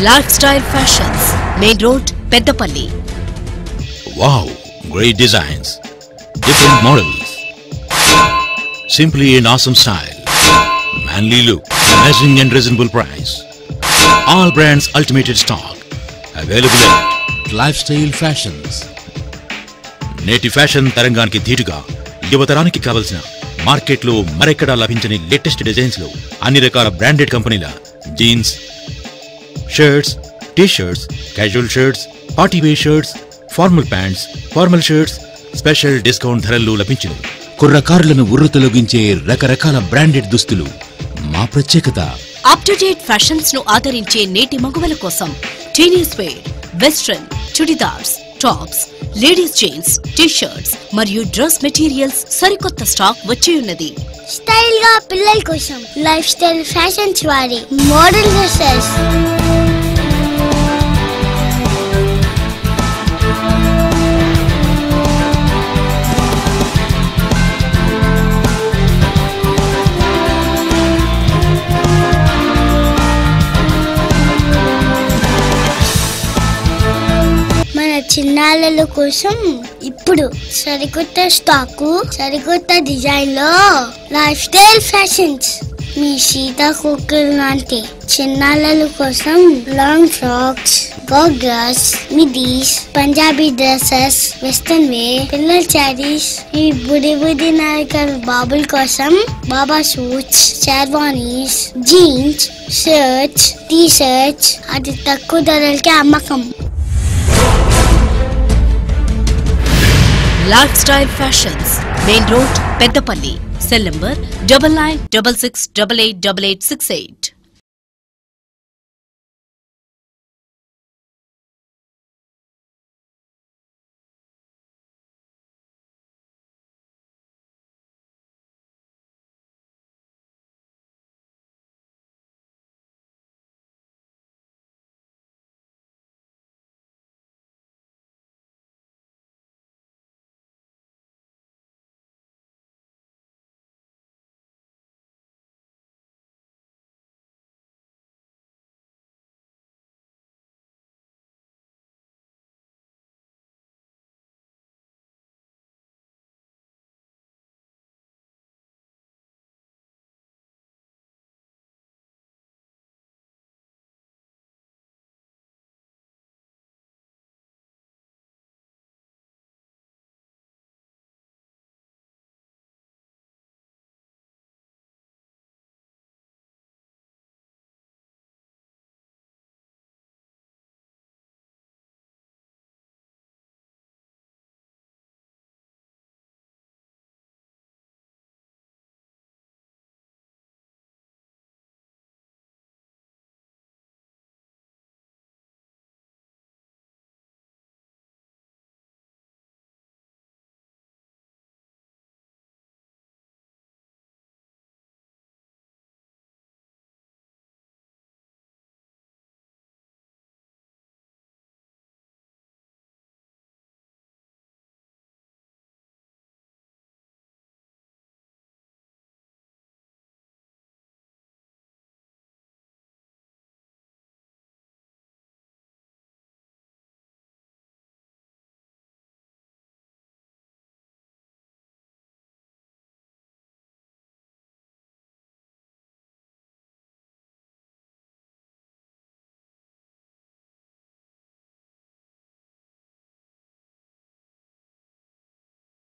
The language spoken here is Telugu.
Lifestyle Fashions, Main Road, Peddapalli. Wow, great designs, different models, simply an awesome style, manly look, amazing and reasonable price. All brands ultimate stock, available at Lifestyle Fashions. నేటి ఫ్యాషన్ తరంగానికి ధీటుగా యువతరానికి కావలసిన మార్కెట్లో మరెక్కడా లభించని లేటెస్ట్ డిజైన్స్ లో అన్ని రకాల బ్రాండెడ్ కంపెనీల jeans, shirts, t-shirts, casual shirts, party wear shirts, formal pants, formal shirts special discount ధరల్లో లభించును. కుర్రకారులను ఉర్రుతొలగించే రకరకాల బ్రాండెడ్ దుస్తులు మా ప్రత్యేకత. అప్ టు డేట్ ఫ్యాషన్స్ ను ఆదరించే నేటి మగువల కోసం teenage wear, western, chudidars, tops, ladies jeans, T shirts మరియు డ్రెస్ మెటీరియల్స్ సరికొత్త స్టాక్ వచ్చి ఉన్నది. స్టైల్ గా పిల్లల కోసం లైఫ్ స్టైల్ ఫ్యాషన్స్ వారి మోడల్ డ్రెస్సెస్. చిన్నాళ్ళ కోసం ఇప్పుడు సరికొత్త స్టాకు, సరికొత్త డిజైన్ లో లైఫ్ స్టైల్ ఫ్యాషన్స్. మీ సీతాకోకలు లాంటి చిన్నాళ్ళ కోసం లాంగ్ ఫ్రాక్స్, గోగ్రాస్, midis, Punjabi dresses, western wear, పిల్లల శారీస్, ఈ బుడి నాయకుల బాబుల కోసం baba suits, sherwanis, jeans, shirts, T shirts అతి తక్కువ ధరలకే అమ్మకం. Lifestyle Fashions, Main Road, Peddapalli. Cell number 9966888868.